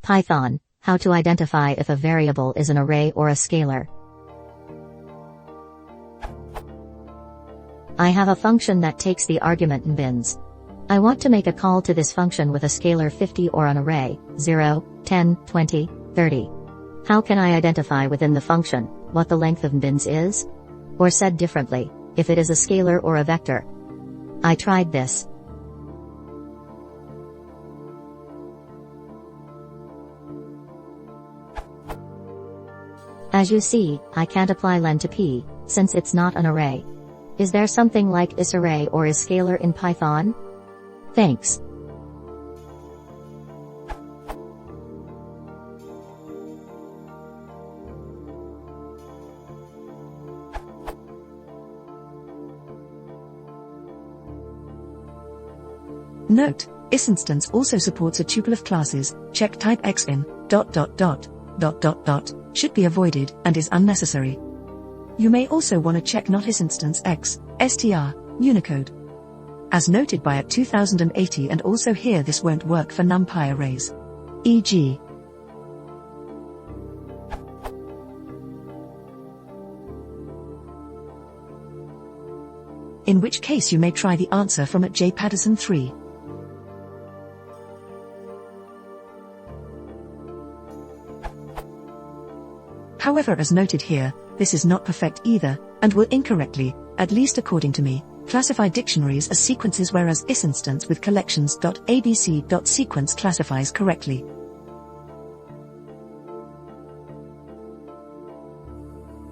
Python, how to identify if a variable is an array or a scalar. I have a function that takes the argument in bins. I want to make a call to this function with a scalar 50 or an array, 0, 10, 20, 30. How can I identify within the function what the length of bins is? Or said differently, if it is a scalar or a vector? I tried this. As you see, I can't apply len to p, since it's not an array. Is there something like isArray or isScalar in Python? Thanks. Note, isInstance also supports a tuple of classes. Check type x in ... should be avoided and is unnecessary. You may also want to check not isInstance x, str, Unicode. As noted by at 2080, and also here this won't work for NumPy arrays. E.g. in which case you may try the answer from at J. Patterson 3. However, as noted here, this is not perfect either, and will incorrectly, at least according to me, classify dictionaries as sequences, whereas isInstance with collections.abc.sequence classifies correctly.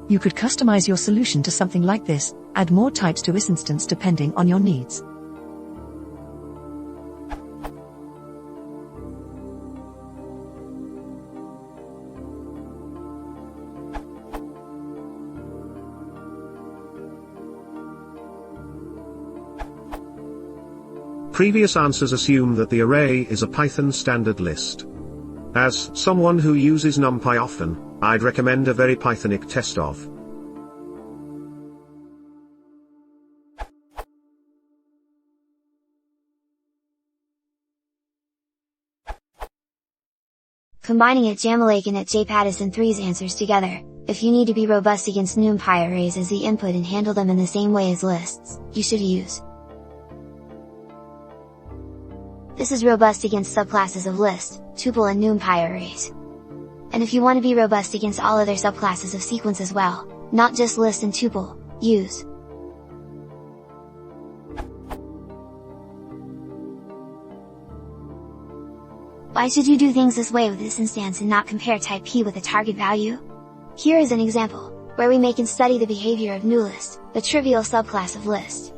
You could customize your solution to something like this, add more types to isInstance depending on your needs. Previous answers assume that the array is a Python standard list. As someone who uses NumPy often, I'd recommend a very Pythonic test of. Combining at Jamalake and at J. Patterson 3's answers together, if you need to be robust against NumPy arrays as the input and handle them in the same way as lists, you should use. This is robust against subclasses of list, tuple and NumPy arrays. And if you want to be robust against all other subclasses of sequence as well, not just list and tuple, use. Why should you do things this way with this instance and not compare type p with a target value? Here is an example, where we make and study the behavior of newList, the trivial subclass of list.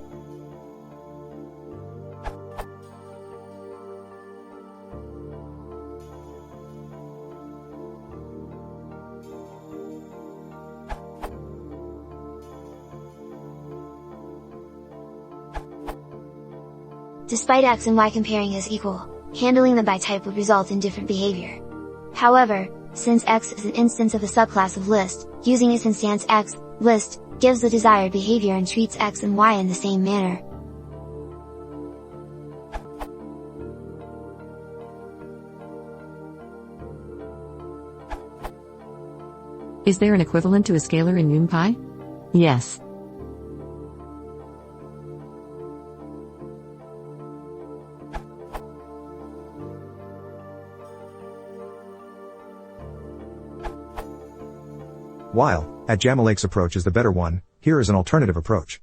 Despite x and y comparing as equal, handling them by type would result in different behavior. However, since x is an instance of a subclass of list, using isInstance x, list, gives the desired behavior and treats x and y in the same manner. Is there an equivalent to a scalar in NumPy? Yes. While at Jamalake's approach is the better one, here is an alternative approach.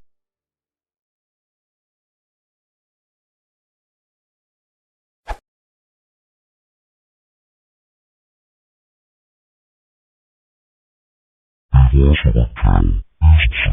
Beweise der Teil ist zu